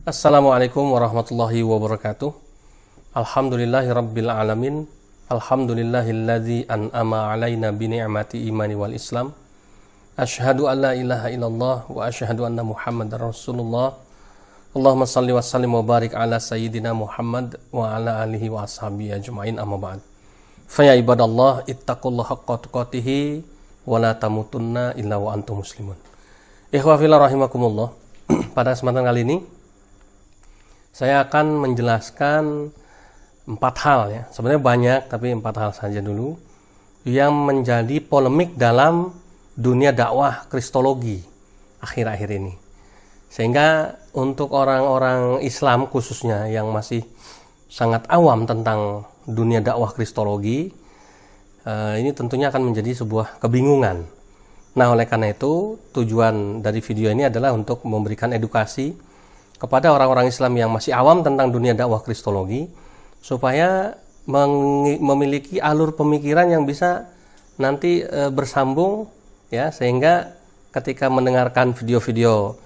Assalamualaikum warahmatullahi wabarakatuh. Alhamdulillahirabbil alamin. Alhamdulillahilladzi an'ama 'alaina bi ni'mati imani wal Islam. Asyhadu an la ilaha illallah wa asyhadu anna Muhammadar Rasulullah. Allahumma shalli wa sallim wa barik ala sayyidina Muhammad wa ala alihi wa ashabihi ajmain, amma ba'd. Fa ya ibadallah ittaqullaha haqqa tuqatih wa la tamutunna illa wa antum muslimun. Ikhwah fillah rahimakumullah. Pada kesempatan kali ini saya akan menjelaskan 4 hal ya. Sebenarnya banyak, tapi 4 hal saja dulu yang menjadi polemik dalam dunia dakwah kristologi akhir-akhir ini. Sehingga untuk orang-orang Islam khususnya yang masih sangat awam tentang dunia dakwah kristologi, ini tentunya akan menjadi sebuah kebingungan. Nah, oleh karena itu tujuan dari video ini adalah untuk memberikan edukasi kepada orang-orang Islam yang masih awam tentang dunia dakwah kristologi, supaya memiliki alur pemikiran yang bisa nanti bersambung ya, sehingga ketika mendengarkan video-video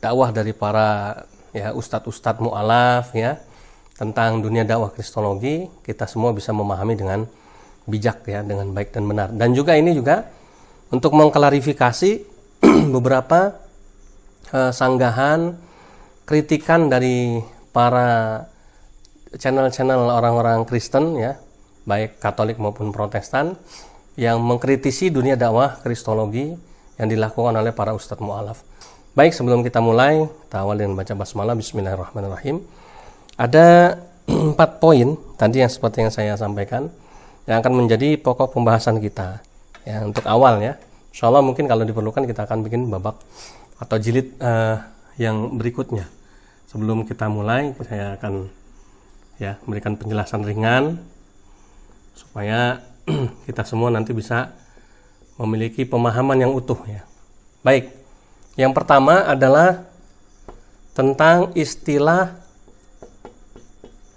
dakwah dari para ya ustadz-ustadz mu'alaf ya tentang dunia dakwah kristologi, kita semua bisa memahami dengan bijak ya, dengan baik dan benar. Dan juga ini juga untuk mengklarifikasi beberapa sanggahan kritikan dari para channel-channel orang-orang Kristen ya, baik Katolik maupun Protestan, yang mengkritisi dunia dakwah kristologi yang dilakukan oleh para ustadz mu'alaf. Baik, sebelum kita mulai, kita awali dengan baca basmalah. Bismillahirrahmanirrahim. Ada 4 poin tadi yang seperti yang saya sampaikan yang akan menjadi pokok pembahasan kita ya, untuk awal ya. Insyaallah mungkin kalau diperlukan kita akan bikin babak atau jilid yang berikutnya. Sebelum kita mulai, saya akan ya memberikan penjelasan ringan supaya kita semua nanti bisa memiliki pemahaman yang utuh ya. Baik, yang pertama adalah tentang istilah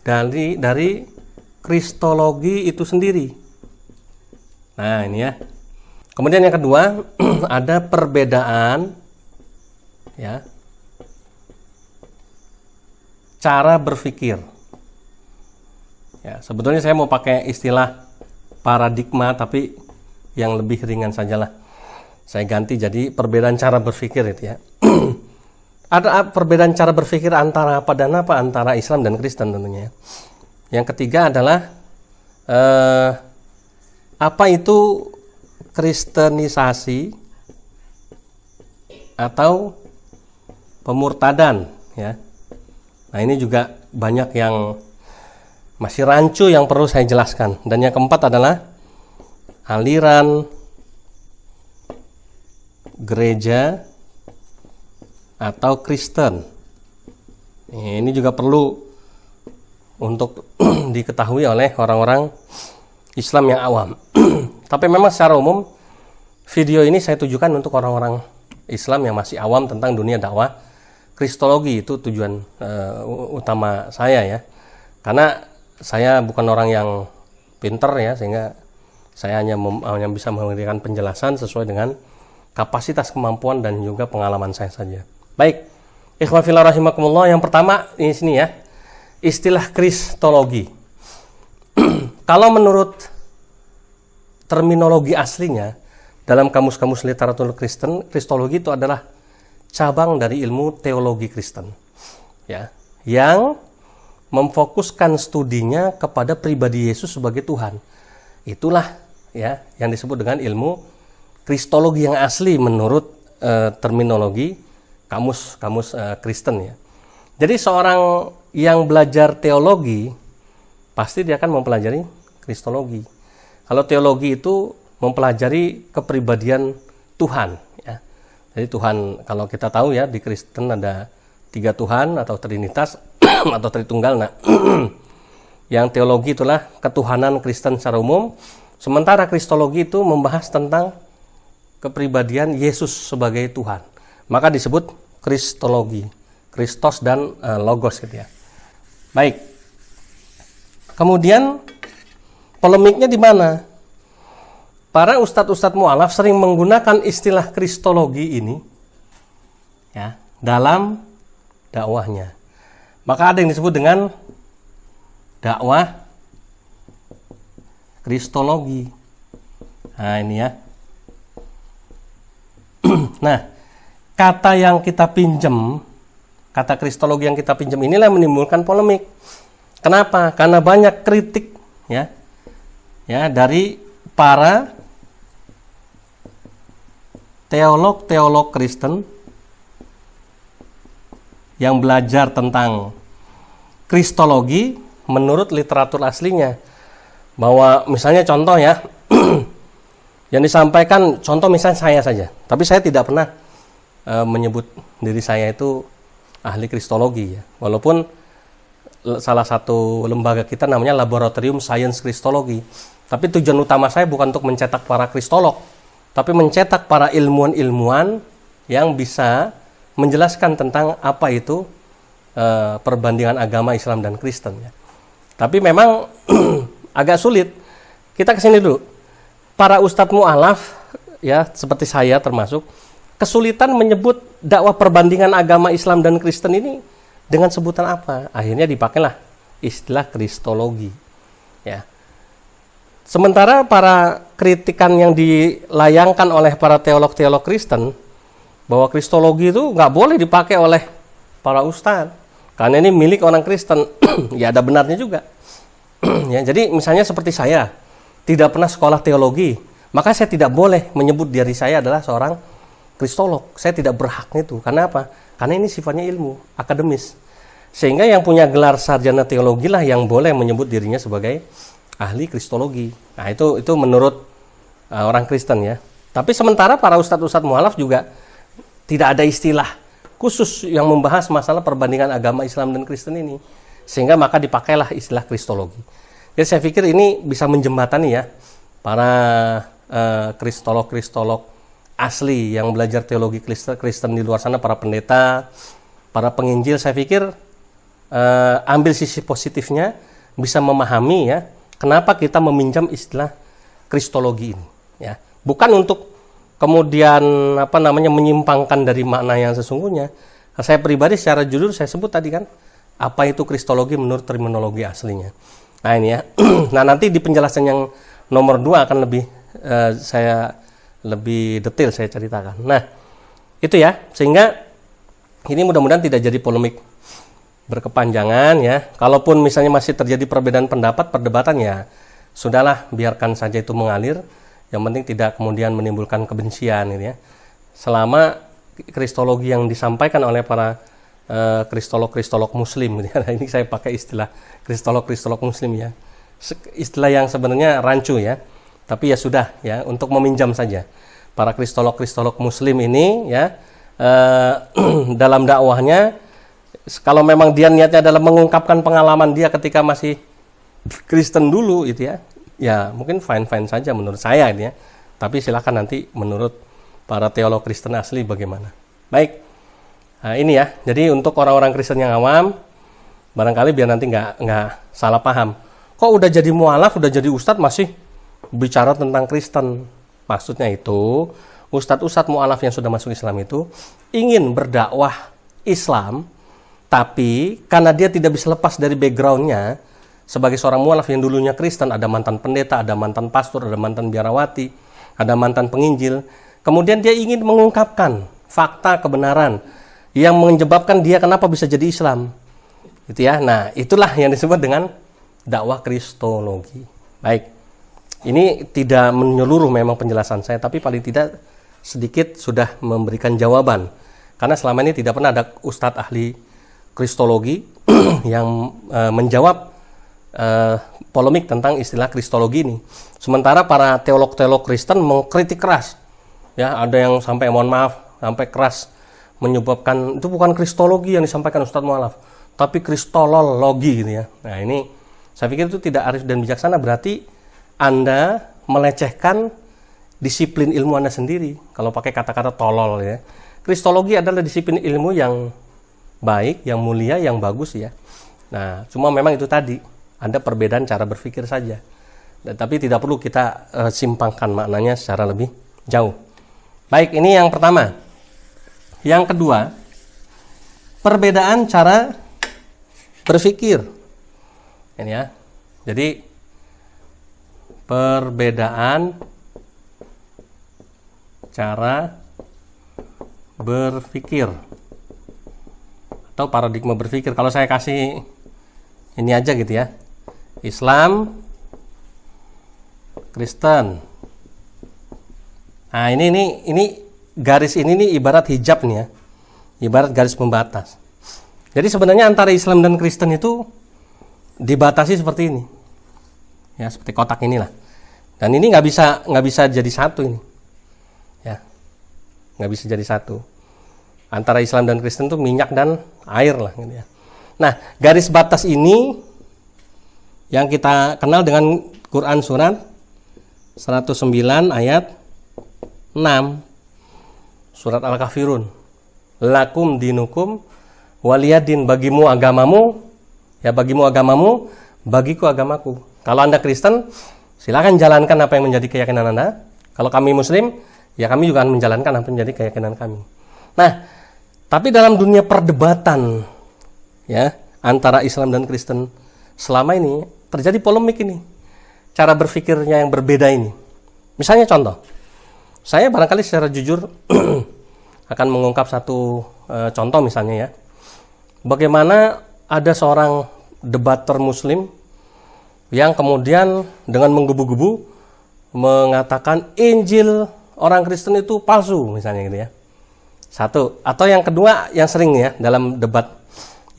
dari kristologi itu sendiri. Nah, ini ya. Kemudian yang kedua ada perbedaan ya cara berpikir. Ya, sebetulnya saya mau pakai istilah paradigma, tapi yang lebih ringan sajalah. Saya ganti jadi perbedaan cara berpikir itu ya. Ada perbedaan cara berpikir antara apa dan apa, antara Islam dan Kristen tentunya. Yang ketiga adalah apa itu kristenisasi atau pemurtadan ya. Nah, ini juga banyak yang masih rancu yang perlu saya jelaskan. Dan yang keempat adalah aliran gereja atau Kristen. Ini juga perlu untuk diketahui oleh orang-orang Islam yang awam. Tapi memang secara umum video ini saya tujukan untuk orang-orang Islam yang masih awam tentang dunia dakwah kristologi. Itu tujuan utama saya ya. Karena saya bukan orang yang pinter ya, sehingga saya hanya bisa memberikan penjelasan sesuai dengan kapasitas, kemampuan, dan juga pengalaman saya saja. Baik, ikhwah fillah rahimakumullah, yang pertama ini sini ya, istilah kristologi. Kalau menurut terminologi aslinya dalam kamus-kamus literatur Kristen, kristologi itu adalah cabang dari ilmu teologi Kristen ya, yang memfokuskan studinya kepada pribadi Yesus sebagai Tuhan. Itulah ya yang disebut dengan ilmu kristologi yang asli menurut terminologi kamus Kristen ya. Jadi seorang yang belajar teologi pasti dia akan mempelajari kristologi. Kalau teologi itu mempelajari kepribadian Tuhan ya. Jadi Tuhan, kalau kita tahu ya, di Kristen ada 3 Tuhan atau Trinitas atau Tritunggal. Nah, yang teologi itulah ketuhanan Kristen secara umum. Sementara kristologi itu membahas tentang kepribadian Yesus sebagai Tuhan. Maka disebut kristologi. Kristos dan Logos gitu ya. Baik. Kemudian polemiknya di mana? Para ustadz-ustadz mu'alaf sering menggunakan istilah kristologi ini ya dalam dakwahnya. Maka ada yang disebut dengan dakwah kristologi. Nah, ini ya. Nah, kata yang kita pinjam, kata kristologi yang kita pinjam inilah yang menimbulkan polemik. Kenapa? Karena banyak kritik ya dari para teolog Kristen yang belajar tentang kristologi menurut literatur aslinya. Bahwa misalnya contoh ya, yang disampaikan, contoh misalnya saya saja, tapi saya tidak pernah menyebut diri saya itu ahli kristologi ya. Walaupun salah satu lembaga kita namanya Laboratorium Science Kristologi. Tapi tujuan utama saya bukan untuk mencetak para kristolog, tapi mencetak para ilmuwan-ilmuwan yang bisa menjelaskan tentang apa itu perbandingan agama Islam dan Kristen ya. Tapi memang agak sulit. Kita kesini dulu. Para ustadz mu'alaf ya seperti saya termasuk kesulitan menyebut dakwah perbandingan agama Islam dan Kristen ini dengan sebutan apa? Akhirnya dipakailah istilah kristologi. Ya. Sementara para kritikan yang dilayangkan oleh para teolog-teolog Kristen bahwa kristologi itu nggak boleh dipakai oleh para ustadz karena ini milik orang Kristen. Ya ada benarnya juga. Ya, jadi misalnya seperti saya tidak pernah sekolah teologi, maka saya tidak boleh menyebut diri saya adalah seorang kristolog. Saya tidak berhak itu. Karena apa? Karena ini sifatnya ilmu, akademis. Sehingga yang punya gelar sarjana teologi lah yang boleh menyebut dirinya sebagai ahli kristologi. Nah, itu menurut orang Kristen ya. Tapi sementara para ustadz-ustadz mu'alaf juga tidak ada istilah khusus yang membahas masalah perbandingan agama Islam dan Kristen ini. Sehingga maka dipakailah istilah kristologi. Jadi saya pikir ini bisa menjembatani ya para kristolog-kristolog asli yang belajar teologi Kristen di luar sana, para pendeta, para penginjil. Saya pikir ambil sisi positifnya, bisa memahami ya kenapa kita meminjam istilah kristologi ini ya. Bukan untuk kemudian menyimpangkan dari makna yang sesungguhnya. Saya pribadi secara jujur saya sebut tadi kan apa itu kristologi menurut terminologi aslinya. Nah ini ya. Nah nanti di penjelasan yang nomor 2 akan lebih saya lebih detail saya ceritakan. Nah itu ya, sehingga ini mudah-mudahan tidak jadi polemik berkepanjangan ya. Kalaupun misalnya masih terjadi perbedaan pendapat, perdebatan ya sudahlah, biarkan saja itu mengalir. Yang penting tidak kemudian menimbulkan kebencian gitu ya. Selama kristologi yang disampaikan oleh para kristolog muslim gitu ya. Nah, ini saya pakai istilah kristolog muslim ya. Istilah yang sebenarnya rancu ya. Tapi ya sudah ya, untuk meminjam saja. Para kristolog muslim ini ya dalam dakwahnya, kalau memang dia niatnya adalah mengungkapkan pengalaman dia ketika masih Kristen dulu itu ya, ya mungkin fine saja menurut saya ini ya. Tapi silakan nanti menurut para teolog Kristen asli bagaimana. Baik, nah, ini ya. Jadi untuk orang-orang Kristen yang awam, barangkali biar nanti nggak salah paham. Kok udah jadi mualaf, udah jadi ustadz masih bicara tentang Kristen? Maksudnya itu ustadz mualaf yang sudah masuk Islam itu ingin berdakwah Islam, tapi karena dia tidak bisa lepas dari backgroundnya sebagai seorang mualaf yang dulunya Kristen, ada mantan pendeta, ada mantan pastor, ada mantan biarawati, ada mantan penginjil. Kemudian dia ingin mengungkapkan fakta kebenaran yang menyebabkan dia kenapa bisa jadi Islam. Gitu ya. Nah, itulah yang disebut dengan dakwah kristologi. Baik. Ini tidak menyeluruh memang penjelasan saya, tapi paling tidak sedikit sudah memberikan jawaban. Karena selama ini tidak pernah ada ustadz ahli kristologi yang menjawab polemik tentang istilah kristologi ini. Sementara para teolog Kristen mengkritik keras. Ya, ada yang sampai mohon maaf, sampai keras menyebabkan itu bukan kristologi yang disampaikan Ustadz mualaf, tapi kristolologi gitu ya. Nah, ini saya pikir itu tidak arif dan bijaksana, berarti Anda melecehkan disiplin ilmu Anda sendiri kalau pakai kata-kata tolol ya. Kristologi adalah disiplin ilmu yang baik, yang mulia, yang bagus ya. Nah, cuma memang itu tadi ada perbedaan cara berpikir saja. Tapi tidak perlu kita simpangkan maknanya secara lebih jauh. Baik, ini yang pertama. Yang kedua, perbedaan cara berpikir. Ini ya. Jadi perbedaan cara berpikir atau paradigma berpikir. Kalau saya kasih ini aja gitu ya. Islam, Kristen. Nah, ini garis ini nih ibarat hijab nih ya. Ibarat garis pembatas. Jadi sebenarnya antara Islam dan Kristen itu dibatasi seperti ini. Ya, seperti kotak inilah. Dan ini nggak bisa jadi satu ini. Ya. Nggak bisa jadi satu. Antara Islam dan Kristen itu minyak dan air lah gitu ya. Nah, garis batas ini yang kita kenal dengan Quran surat 109 ayat 6. Surat Al-Kafirun. Lakum dinukum waliyadin, bagimu agamamu, ya bagimu agamamu, bagiku agamaku. Kalau Anda Kristen, silakan jalankan apa yang menjadi keyakinan Anda. Kalau kami Muslim, ya kami juga akan menjalankan apa yang menjadi keyakinan kami. Nah, tapi dalam dunia perdebatan ya antara Islam dan Kristen selama ini terjadi polemik ini. Cara berpikirnya yang berbeda ini. Misalnya contoh, saya barangkali secara jujur akan mengungkap satu contoh misalnya ya. Bagaimana ada seorang debater Muslim yang kemudian dengan menggebu-gebu mengatakan Injil orang Kristen itu palsu misalnya gitu ya. Satu. Atau yang kedua yang sering ya dalam debat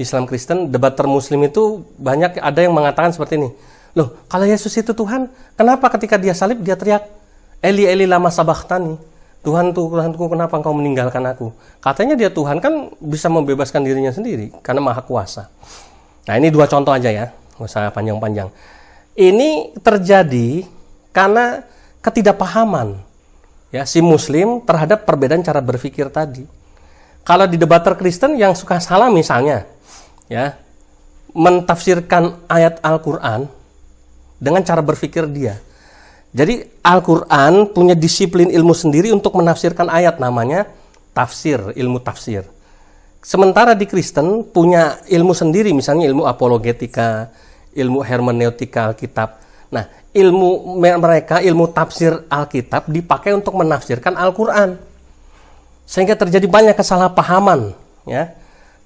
Islam Kristen, debater Muslim itu banyak ada yang mengatakan seperti ini. Loh, kalau Yesus itu Tuhan, kenapa ketika dia salib dia teriak Eli Eli lama sabachthani? Tuhanku, kenapa engkau meninggalkan aku? Katanya dia Tuhan kan bisa membebaskan dirinya sendiri karena maha kuasa. Nah, ini dua contoh aja ya, nggak usah panjang-panjang. Ini terjadi karena ketidakpahaman ya si Muslim terhadap perbedaan cara berpikir tadi. Kalau di debater Kristen yang suka salah misalnya, ya mentafsirkan ayat Al-Quran dengan cara berpikir dia. Jadi Al-Quran punya disiplin ilmu sendiri untuk menafsirkan ayat, namanya tafsir, ilmu tafsir. Sementara di Kristen punya ilmu sendiri, misalnya ilmu apologetika, ilmu hermeneutika Alkitab. Nah, ilmu mereka, ilmu tafsir Alkitab dipakai untuk menafsirkan Al-Quran. Sehingga terjadi banyak kesalahpahaman ya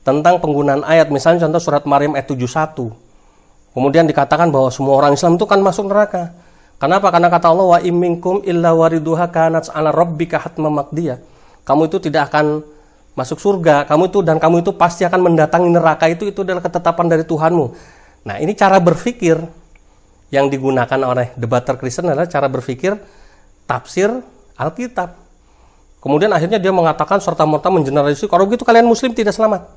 tentang penggunaan ayat. Misalnya contoh surat Maryam ayat 71. Kemudian dikatakan bahwa semua orang Islam itu kan masuk neraka. Kenapa? Karena kata Allah, wa imminkum illa wariduha kanat ala rabbika hatmam maqdiyah. Kamu itu tidak akan masuk surga, kamu itu pasti akan mendatangi neraka, itu adalah ketetapan dari Tuhanmu. Nah, ini cara berpikir yang digunakan oleh debater Kristen adalah cara berpikir tafsir Alkitab. Kemudian akhirnya dia mengatakan serta-merta mengeneralisir, kalau begitu kalian Muslim tidak selamat.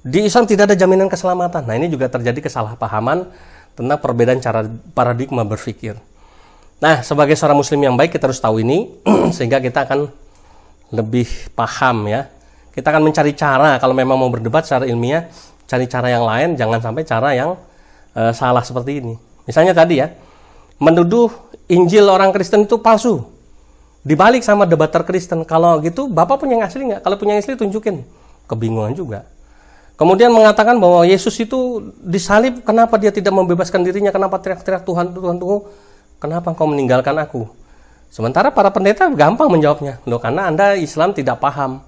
Di Islam tidak ada jaminan keselamatan. Nah, ini juga terjadi kesalahpahaman tentang perbedaan cara paradigma berpikir. Nah, sebagai seorang Muslim yang baik kita harus tahu ini sehingga kita akan lebih paham ya. Kita akan mencari cara kalau memang mau berdebat secara ilmiah, cari cara yang lain, jangan sampai cara yang salah seperti ini. Misalnya tadi ya, menuduh Injil orang Kristen itu palsu. Dibalik sama debater Kristen, kalau gitu Bapak punya yang asli nggak? Kalau punya yang asli tunjukin. Kebingungan juga. Kemudian mengatakan bahwa Yesus itu disalib, kenapa dia tidak membebaskan dirinya? Kenapa teriak-teriak Tuhan, Tuhan tunggu? Kenapa engkau meninggalkan aku? Sementara para pendeta gampang menjawabnya. Loh, karena Anda Islam tidak paham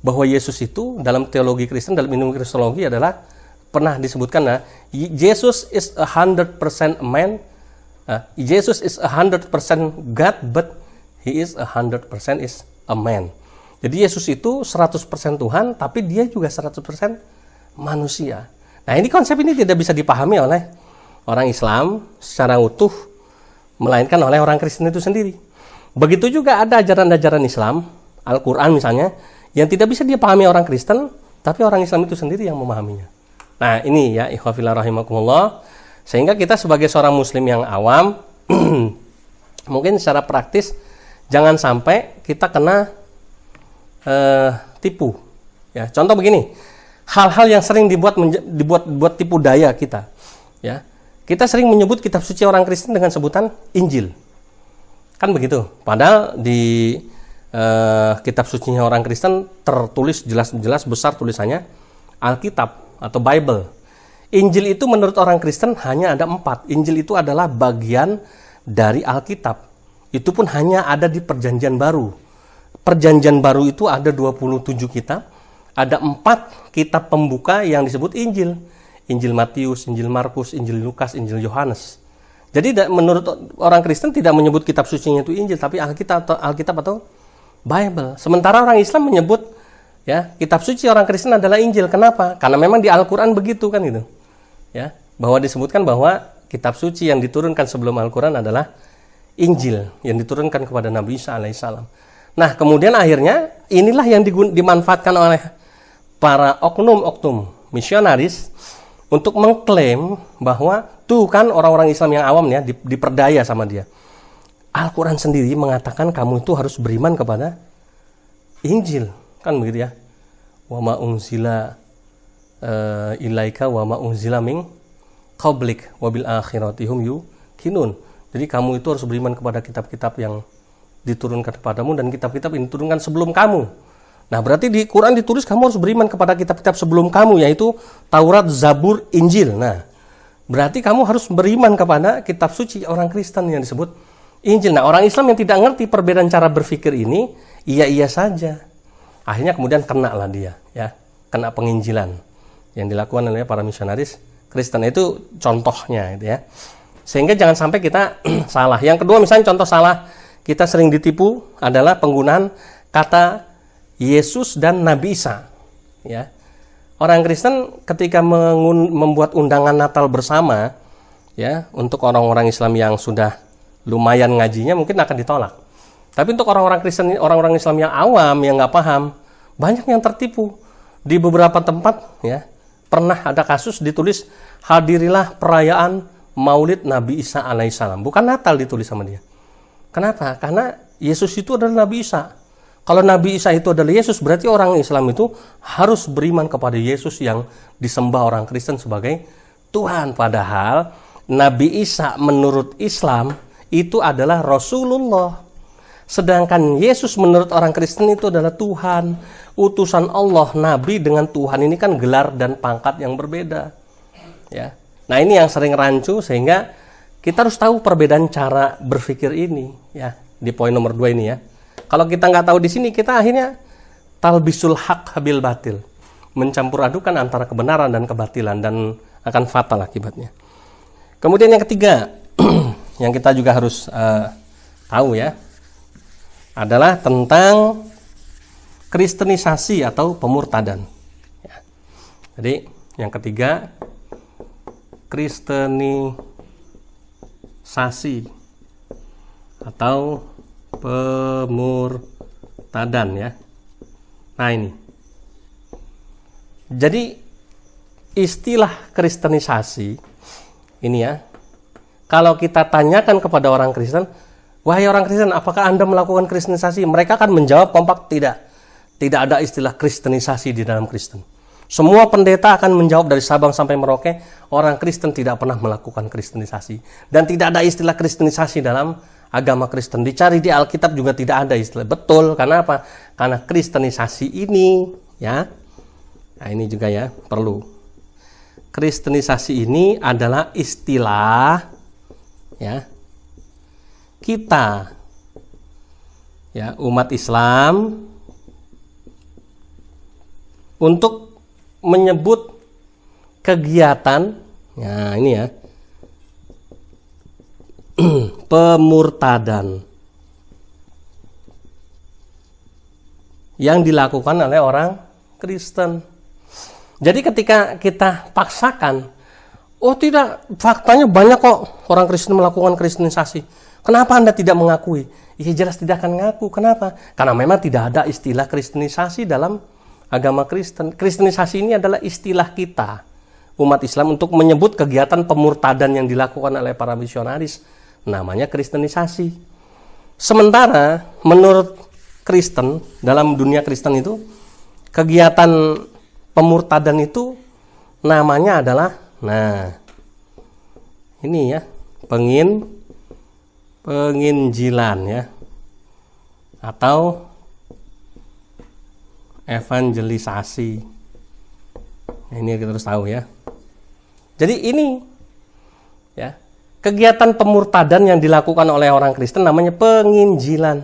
bahwa Yesus itu dalam teologi Kristen, dalam ilmu kristologi adalah pernah disebutkan Jesus is 100% man. Jesus is 100% God, but he is 100% is a man. Jadi Yesus itu 100% Tuhan, tapi dia juga 100% manusia. Nah, ini konsep ini tidak bisa dipahami oleh orang Islam secara utuh, melainkan oleh orang Kristen itu sendiri. Begitu juga ada ajaran-ajaran Islam, Al-Quran misalnya, yang tidak bisa dipahami orang Kristen, tapi orang Islam itu sendiri yang memahaminya. Nah, ini ya, ikhwafillah rahimakumullah. Sehingga kita sebagai seorang Muslim yang awam, mungkin secara praktis, jangan sampai kita kena tipu. Ya, contoh begini, hal-hal yang sering dibuat tipu daya kita. Ya, kita sering menyebut kitab suci orang Kristen dengan sebutan Injil. Kan begitu. Padahal di kitab sucinya orang Kristen tertulis jelas-jelas besar tulisannya Alkitab atau Bible. Injil itu menurut orang Kristen hanya ada 4. Injil itu adalah bagian dari Alkitab. Itu pun hanya ada di Perjanjian Baru. Perjanjian Baru itu ada 27 kitab. Ada 4 kitab pembuka yang disebut Injil. Injil Matius, Injil Markus, Injil Lukas, Injil Yohanes. Jadi menurut orang Kristen tidak menyebut kitab sucinya itu Injil, tapi Alkitab atau Bible. Sementara orang Islam menyebut ya kitab suci orang Kristen adalah Injil. Kenapa? Karena memang di Al-Qur'an begitu kan gitu. Ya, bahwa disebutkan bahwa kitab suci yang diturunkan sebelum Al-Qur'an adalah Injil yang diturunkan kepada Nabi Isa alaihissalam. Nah, kemudian akhirnya inilah yang dimanfaatkan oleh para oknum-oknum misionaris untuk mengklaim bahwa tuh kan orang-orang Islam yang awam ya diperdaya sama dia. Al-Quran sendiri mengatakan kamu itu harus beriman kepada Injil, kan begitu ya? Wa ma unzila ilaika wa ma unzila min qablik wa bil akhirati hum yuqinun. Jadi kamu itu harus beriman kepada kitab-kitab yang diturunkan kepadamu dan kitab-kitab yang diturunkan sebelum kamu. Nah, berarti di Quran ditulis kamu harus beriman kepada kitab-kitab sebelum kamu, yaitu Taurat, Zabur, Injil. Nah, berarti kamu harus beriman kepada kitab suci orang Kristen yang disebut Injil. Nah, orang Islam yang tidak ngerti perbedaan cara berpikir ini, iya-iya saja. Akhirnya kemudian kena lah dia, ya, kena penginjilan yang dilakukan oleh para misionaris Kristen. Itu contohnya, gitu ya. Sehingga jangan sampai kita salah. Yang kedua, misalnya contoh salah kita sering ditipu adalah penggunaan kata Yesus dan Nabi Isa. Ya, orang Kristen ketika membuat undangan Natal bersama, ya, untuk orang-orang Islam yang sudah lumayan ngajinya mungkin akan ditolak. Tapi untuk orang-orang Kristen, orang-orang Islam yang awam yang nggak paham, banyak yang tertipu. Di beberapa tempat, ya, pernah ada kasus ditulis hadirilah perayaan Maulid Nabi Isa alaihissalam. Bukan Natal ditulis sama dia. Kenapa? Karena Yesus itu adalah Nabi Isa. Kalau Nabi Isa itu adalah Yesus, berarti orang Islam itu harus beriman kepada Yesus yang disembah orang Kristen sebagai Tuhan. Padahal Nabi Isa menurut Islam itu adalah Rasulullah. Sedangkan Yesus menurut orang Kristen itu adalah Tuhan. Utusan Allah, Nabi dengan Tuhan ini kan gelar dan pangkat yang berbeda. Ya. Nah, ini yang sering rancu sehingga kita harus tahu perbedaan cara berpikir ini, ya, di poin nomor 2 ini ya. Kalau kita nggak tahu di sini, kita akhirnya talbisul haq bil batil, mencampur adukan antara kebenaran dan kebatilan dan akan fatal akibatnya. Kemudian yang ketiga, yang kita juga harus tahu ya, adalah tentang kristenisasi atau pemurtadan. Ya. Jadi yang ketiga, kristenisasi atau pemurtadan ya. Nah, ini. Jadi istilah kristenisasi ini ya. Kalau kita tanyakan kepada orang Kristen, wahai orang Kristen, apakah Anda melakukan kristenisasi? Mereka akan menjawab kompak, tidak. Tidak ada istilah kristenisasi di dalam Kristen. Semua pendeta akan menjawab dari Sabang sampai Merauke, orang Kristen tidak pernah melakukan kristenisasi. Dan tidak ada istilah kristenisasi dalam agama Kristen. Dicari di Alkitab juga tidak ada istilah. Betul, karena apa? Karena kristenisasi ini, ya. Nah, ini juga ya, perlu. Kristenisasi ini adalah istilah, ya, kita, ya, umat Islam, untuk menyebut kegiatan, ya ini ya, pemurtadan yang dilakukan oleh orang Kristen. Jadi ketika kita paksakan, oh tidak, faktanya banyak kok orang Kristen melakukan kristenisasi. Kenapa Anda tidak mengakui? Ya jelas tidak akan ngaku. Kenapa? Karena memang tidak ada istilah kristenisasi dalam agama Kristen. Kristenisasi ini adalah istilah kita, umat Islam, untuk menyebut kegiatan pemurtadan yang dilakukan oleh para misionaris. Namanya kristenisasi. Sementara menurut Kristen, dalam dunia Kristen itu, kegiatan pemurtadan itu namanya adalah, nah, ini ya, penginjilan ya, atau evangelisasi. Ini kita harus tahu ya. Jadi ini ya, kegiatan pemurtadan yang dilakukan oleh orang Kristen namanya penginjilan.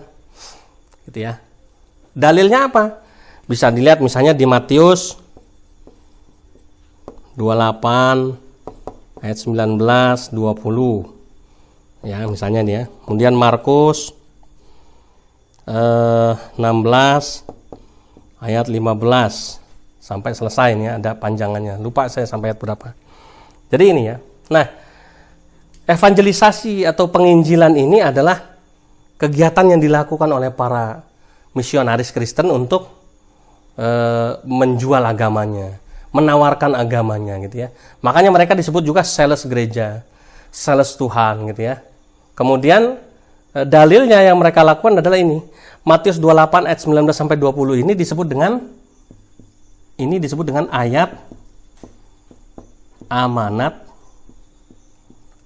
Gitu ya. Dalilnya apa? Bisa dilihat misalnya di Matius 28 ayat 19, 20. Ya, misalnya nih ya. Kemudian Markus 16 ayat 15 sampai selesai nih ya, ada panjangannya. Lupa saya sampai ayat berapa. Jadi ini ya. Nah, evangelisasi atau penginjilan ini adalah kegiatan yang dilakukan oleh para misionaris Kristen untuk menjual agamanya, menawarkan agamanya gitu ya. Makanya mereka disebut juga sales gereja, sales Tuhan gitu ya. Kemudian dalilnya yang mereka lakukan adalah ini. Matius 28 ayat 19 sampai 20 ini disebut dengan ayat amanat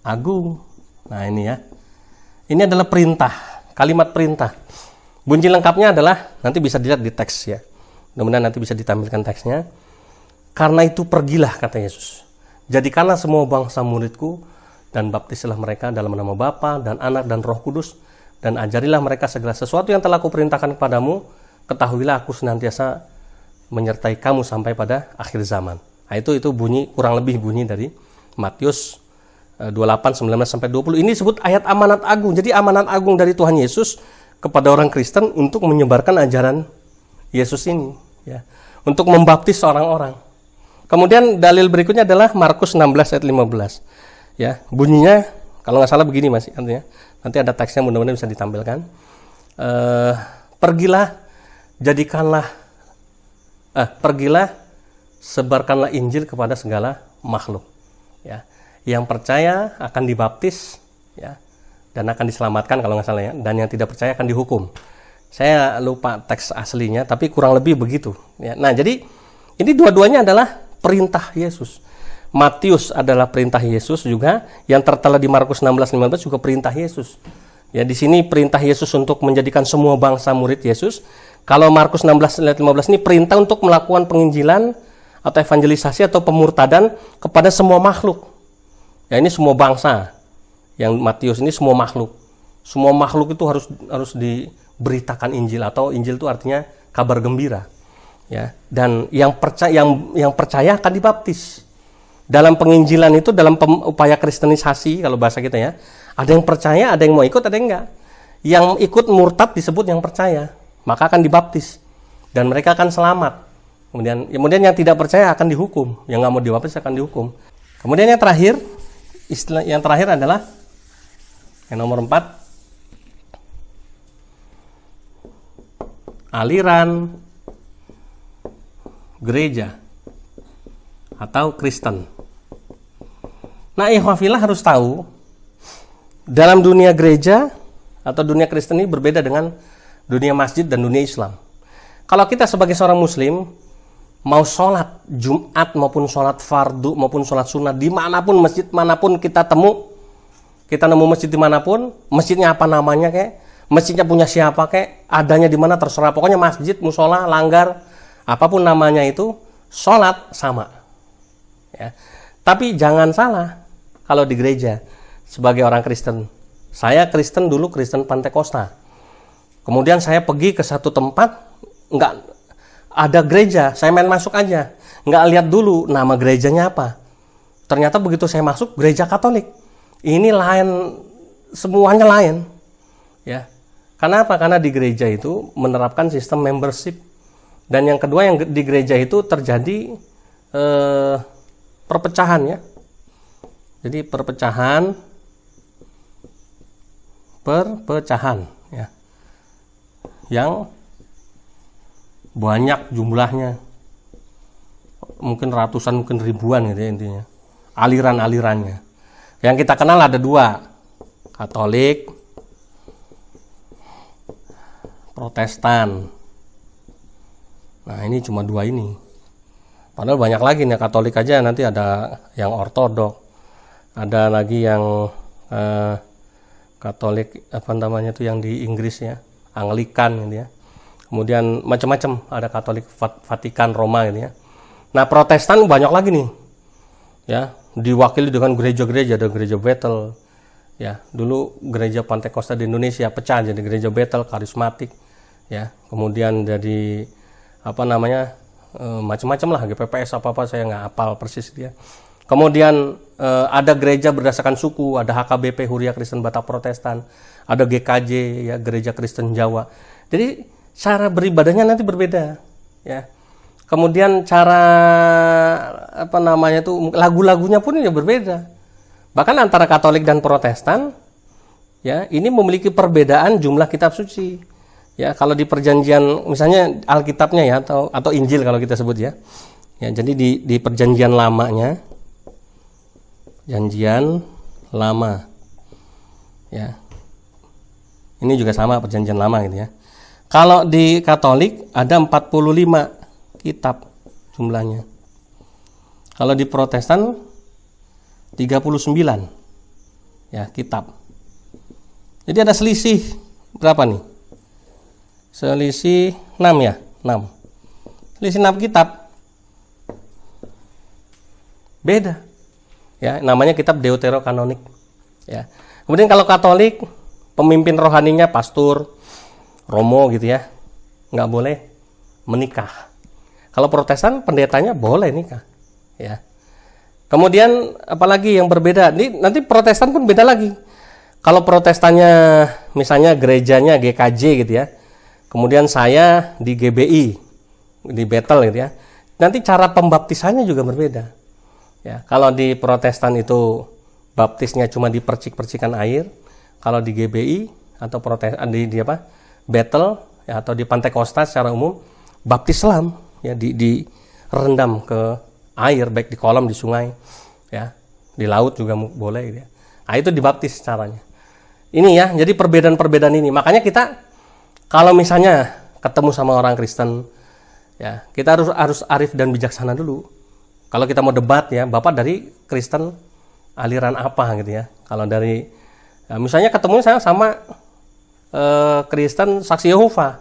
agung. Nah, ini ya. Ini adalah perintah, kalimat perintah. Bunyi lengkapnya adalah nanti bisa dilihat di teks ya. Mudah-mudahan nanti bisa ditampilkan teksnya. Karena itu pergilah, kata Yesus. Jadikanlah semua bangsa muridku dan baptislah mereka dalam nama Bapa dan Anak dan Roh Kudus dan ajarilah mereka segala sesuatu yang telah kuperintahkan kepadamu. Ketahuilah aku senantiasa menyertai kamu sampai pada akhir zaman. Nah, itu bunyi, kurang lebih bunyi dari Matius 28, 19 sampai 20. Ini disebut ayat amanat agung. Jadi amanat agung dari Tuhan Yesus kepada orang Kristen untuk menyebarkan ajaran Yesus ini ya, untuk membaptis orang-orang. Kemudian dalil berikutnya adalah Markus 16 ayat 15. Ya, bunyinya kalau nggak salah begini Mas, artinya nanti ada teksnya, mudah-mudahan bisa ditampilkan. Pergilah, sebarkanlah Injil kepada segala makhluk. Ya, yang percaya akan dibaptis, ya, dan akan diselamatkan kalau nggak salah ya. Dan yang tidak percaya akan dihukum. Saya lupa teks aslinya, tapi kurang lebih begitu. Ya. Nah, jadi ini dua-duanya adalah perintah Yesus. Matius adalah perintah Yesus juga, yang tertera di Markus 16:15 juga perintah Yesus. Ya, di sini perintah Yesus untuk menjadikan semua bangsa murid Yesus. Kalau Markus 16:15 ini perintah untuk melakukan penginjilan atau evangelisasi atau pemurtadan kepada semua makhluk. Ya, ini semua bangsa. Yang Matius ini semua makhluk. Semua makhluk itu harus diberitakan Injil, atau Injil itu artinya kabar gembira. Ya, dan yang percaya akan dibaptis. Dalam penginjilan itu, dalam upaya kristenisasi kalau bahasa kita ya, ada yang percaya, ada yang mau ikut, ada yang enggak. Yang ikut murtad disebut yang percaya, maka akan dibaptis dan mereka akan selamat. Kemudian yang tidak percaya akan dihukum, yang nggak mau dibaptis akan dihukum. Kemudian yang terakhir adalah yang nomor 4, aliran gereja atau Kristen. Nah, ikhwafillah harus tahu, dalam dunia gereja atau dunia Kristen ini berbeda dengan dunia masjid dan dunia Islam. Kalau kita sebagai seorang muslim mau sholat Jumat maupun sholat fardu maupun sholat sunat dimanapun, masjid manapun kita nemu masjid dimanapun, masjidnya apa namanya kayak, masjidnya punya siapa kayak, adanya di mana terserah, pokoknya masjid, musola, langgar, apapun namanya itu, sholat sama. Ya. Tapi jangan salah, kalau di gereja sebagai orang Kristen, saya Kristen dulu, Kristen Pantekosta. Kemudian saya pergi ke satu tempat, nggak ada gereja, saya main masuk aja, nggak lihat dulu nama gerejanya apa. Ternyata begitu saya masuk, gereja Katolik. Ini lain, semuanya lain. Ya. Kenapa? Karena di gereja itu menerapkan sistem membership. Dan yang kedua, yang di gereja itu terjadi perpecahan ya. Jadi perpecahan ya. Yang banyak jumlahnya. Mungkin ratusan, mungkin ribuan gitu ya intinya. Aliran-alirannya. Yang kita kenal ada 2. Katolik, Protestan. Nah, ini cuma 2 ini. Padahal banyak lagi nih, Katolik aja nanti ada yang Ortodok, ada lagi yang Katolik apa namanya itu yang di Inggris ya, Anglikan gitu ya. Kemudian macam-macam, ada Katolik Vatikan Roma gitu ya. Nah, Protestan banyak lagi nih. Ya, diwakili dengan gereja-gereja, ada gereja Bethel. Ya, dulu gereja Pantekosta di Indonesia pecah jadi gereja Bethel, karismatik. Ya, kemudian jadi macam-macam lah, GPPS apa saya nggak hafal persis dia. Kemudian ada gereja berdasarkan suku, ada HKBP Huria Kristen Batak Protestan, ada GKJ ya, Gereja Kristen Jawa. Jadi cara beribadahnya nanti berbeda ya. Kemudian cara lagu-lagunya pun ya berbeda. Bahkan antara Katolik dan Protestan ya, ini memiliki perbedaan jumlah kitab suci. Ya, kalau di perjanjian misalnya Alkitabnya ya atau Injil kalau kita sebut ya. Ya, jadi di perjanjian lamanya, Perjanjian Lama. Ya. Ini juga sama perjanjian lama gitu ya. Kalau di Katolik ada 45 kitab jumlahnya. Kalau di Protestan 39 ya kitab. Jadi ada selisih berapa nih? Selisih 6 ya, 6. Selisih 6 kitab. Beda. Ya, namanya kitab Deuterokanonik. Ya. Kemudian kalau Katolik, pemimpin rohaninya pastor, romo gitu ya, nggak boleh menikah. Kalau Protestan, pendetanya boleh nikah. Ya. Kemudian apalagi yang berbeda? Nanti Protestan pun beda lagi. Kalau Protestannya, misalnya gerejanya GKJ gitu ya, kemudian saya di GBI, di Bethel gitu ya, nanti cara pembaptisannya juga berbeda. Ya, kalau di Protestan itu baptisnya cuma dipercik-percikan air. Kalau di GBI atau Bethel ya, atau di Pantekosta secara umum baptis selam ya, direndam ke air, baik di kolam, di sungai ya, di laut juga boleh gitu ya. Nah, itu dibaptis caranya. Ini ya, jadi perbedaan-perbedaan ini. Makanya kita kalau misalnya ketemu sama orang Kristen ya, kita harus arif dan bijaksana dulu. Kalau kita mau debat ya, Bapak dari Kristen aliran apa gitu ya. Kalau dari misalnya ketemu saya sama Kristen Saksi Yehova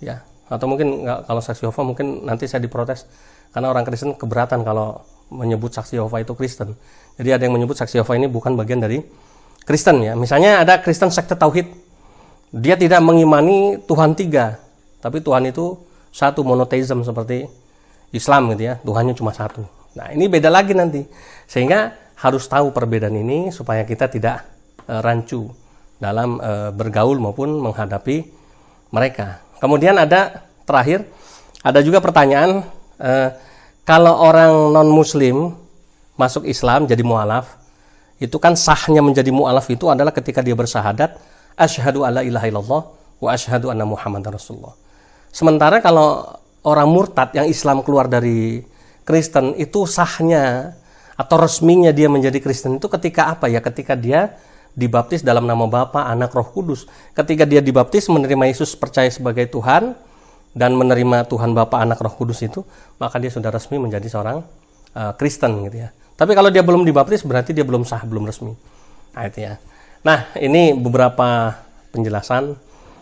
ya, atau mungkin kalau Saksi Yehova mungkin nanti saya diprotes karena orang Kristen keberatan kalau menyebut Saksi Yehova itu Kristen. Jadi ada yang menyebut Saksi Yehova ini bukan bagian dari Kristen ya. Misalnya ada Kristen sekte Tauhid, dia tidak mengimani Tuhan 3, tapi Tuhan itu satu, monoteism seperti Islam gitu ya, Tuhannya cuma satu. Nah, ini beda lagi nanti. Sehingga harus tahu perbedaan ini supaya kita tidak rancu dalam bergaul maupun menghadapi mereka. Kemudian ada terakhir, ada juga pertanyaan, kalau orang non-muslim masuk Islam jadi mu'alaf, itu kan sahnya menjadi mu'alaf itu adalah ketika dia bersyahadat asyhadu alla ilaha illallah wa asyhadu anna muhammadar rasulullah. Sementara kalau orang murtad yang Islam keluar dari Kristen, itu sahnya atau resminya dia menjadi Kristen itu ketika apa ya? Ketika dia dibaptis dalam nama Bapa, Anak, Roh Kudus. Ketika dia dibaptis menerima Yesus percaya sebagai Tuhan dan menerima Tuhan Bapa, Anak, Roh Kudus itu, maka dia sudah resmi menjadi seorang Kristen gitu ya. Tapi kalau dia belum dibaptis berarti dia belum sah, belum resmi. Nah, itu ya. Nah, ini beberapa penjelasan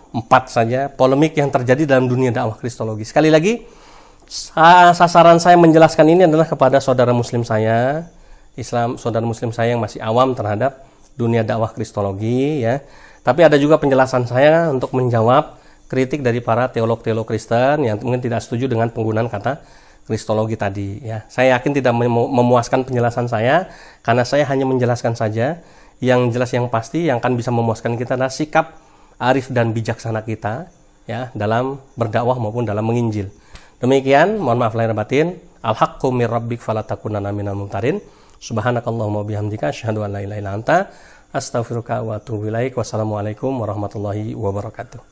4 saja polemik yang terjadi dalam dunia dakwah kristologi. Sekali lagi, sasaran saya menjelaskan ini adalah kepada saudara muslim saya, saudara muslim saya yang masih awam terhadap dunia dakwah kristologi ya. Tapi ada juga penjelasan saya untuk menjawab kritik dari para teolog-teolog Kristen yang mungkin tidak setuju dengan penggunaan kata kristologi tadi ya. Saya yakin tidak memuaskan penjelasan saya karena saya hanya menjelaskan saja yang jelas, yang pasti yang akan bisa memuaskan kita adalah sikap arif dan bijaksana kita ya dalam berdakwah maupun dalam menginjil. Demikian, mohon maaf lahir batin. Al-haqqu mir rabbik fala takunanna minal mumtarin. Subhanakallahumma bihamdika asyhadu an la ilaha illa anta astaghfiruka wa atubu ilaik. Wassalamualaikum warahmatullahi wabarakatuh.